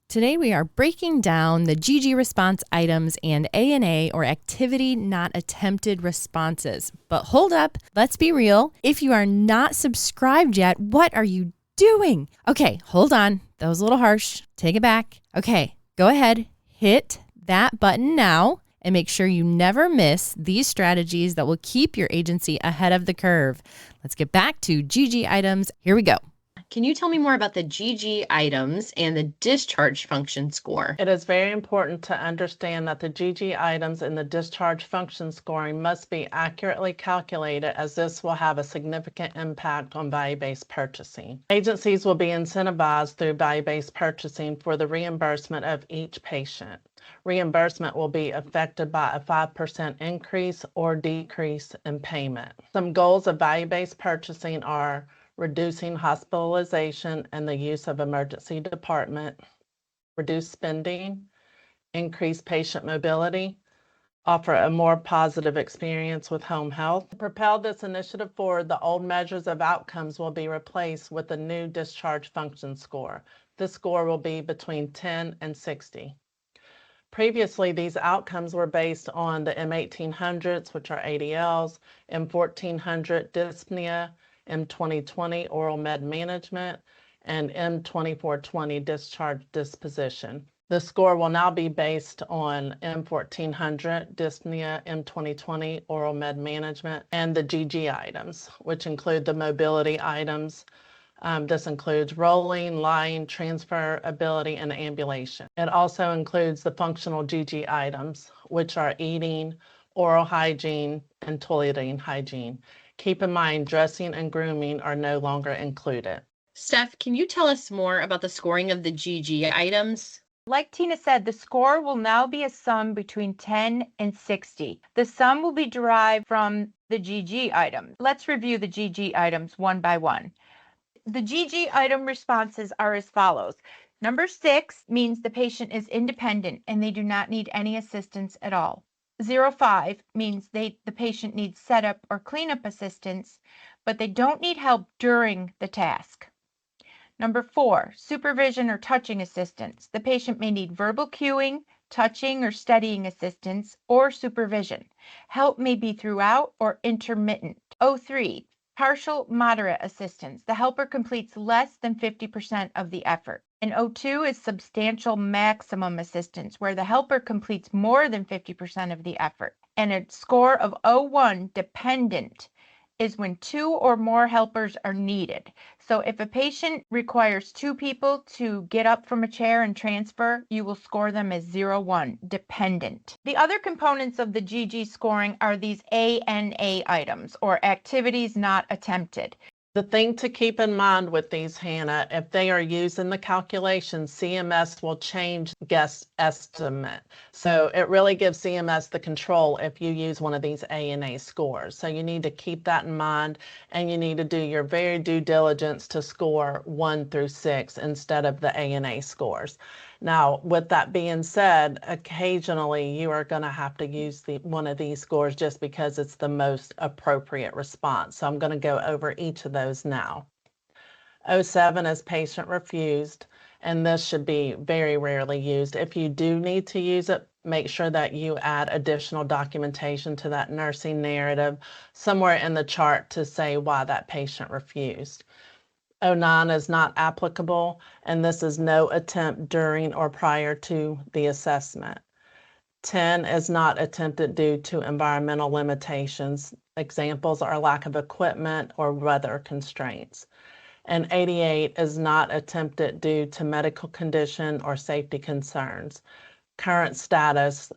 Today we are breaking down the GG response items and ANA or activity not attempted responses. But hold up, let's be real. If you are not subscribed yet, what are you doing? Okay, hold on. That was a little harsh. Take it back. Okay, go ahead, hit that button now and make sure you never miss these strategies that will keep your agency ahead of the curve. Let's get back to GG items. Here we go. Can you tell me more about the GG items and the discharge function score? It is very important to understand that the GG items in the discharge function scoring must be accurately calculated, as this will have a significant impact on value-based purchasing. Agencies will be incentivized through value-based purchasing for the reimbursement of each patient. Reimbursement will be affected by a 5% increase or decrease in payment. Some goals of value-based purchasing are reducing hospitalization and the use of emergency department, reduce spending, increase patient mobility, offer a more positive experience with home health. To propel this initiative forward, the old measures of outcomes will be replaced with a new discharge function score. This score will be between 10 and 60. Previously, these outcomes were based on the M1800s, which are ADLs, M1400 dyspnea, M2020 oral med management, and M2420 discharge disposition. The score will now be based on M1400 dyspnea, M2020 oral med management, and the GG items, which include the mobility items. This includes rolling, lying, transferability, and ambulation. It also includes the functional GG items, which are eating, oral hygiene, and toileting hygiene. Keep in mind, dressing and grooming are no longer included. Steph, can you tell us more about the scoring of the GG items? Like Tina said, the score will now be a sum between 10 and 60. The sum will be derived from the GG items. Let's review the GG items one by one. The GG item responses are as follows. Number 6 means the patient is independent and they do not need any assistance at all. 05 means the patient needs setup or cleanup assistance, but they don't need help during the task. Number 4, supervision or touching assistance. The patient may need verbal cueing, touching or steadying assistance, or supervision. Help may be throughout or intermittent. 03, partial moderate assistance. The helper completes less than 50% of the effort. And 02 is substantial maximum assistance, where the helper completes more than 50% of the effort. And a score of 01, dependent, is when 2 or more helpers are needed. So if a patient requires 2 people to get up from a chair and transfer, you will score them as 01, dependent. The other components of the GG scoring are these ANA items, or activities not attempted. The thing to keep in mind with these, Hannah, if they are used in the calculation, CMS will change guess estimate. So it really gives CMS the control if you use one of these ANA scores. So you need to keep that in mind, and you need to do your very due diligence to score 1 through 6 instead of the ANA scores. Now, with that being said, occasionally you are going to have to use one of these scores just because it's the most appropriate response. So I'm going to go over each of those now. 07 is patient refused, and this should be very rarely used. If you do need to use it, make sure that you add additional documentation to that nursing narrative somewhere in the chart to say why that patient refused. 09 is not applicable, and this is no attempt during or prior to the assessment. 10 is not attempted due to environmental limitations. Examples are lack of equipment or weather constraints. And 88 is not attempted due to medical condition or safety concerns. Current status,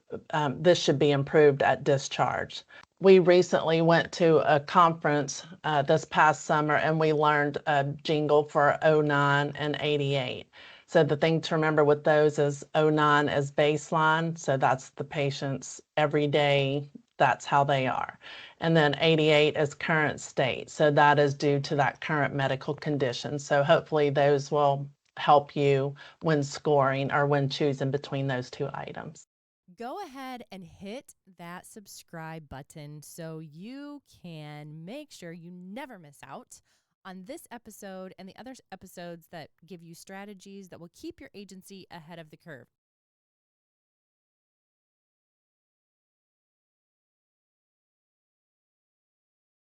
this should be improved at discharge. We recently went to a conference this past summer, and we learned a jingle for 09 and 88. So the thing to remember with those is 09 is baseline, so that's the patient's everyday, that's how they are. And then 88 is current state, so that is due to that current medical condition. So hopefully those will help you when scoring or when choosing between those two items. Go ahead and hit that subscribe button so you can make sure you never miss out on this episode and the other episodes that give you strategies that will keep your agency ahead of the curve.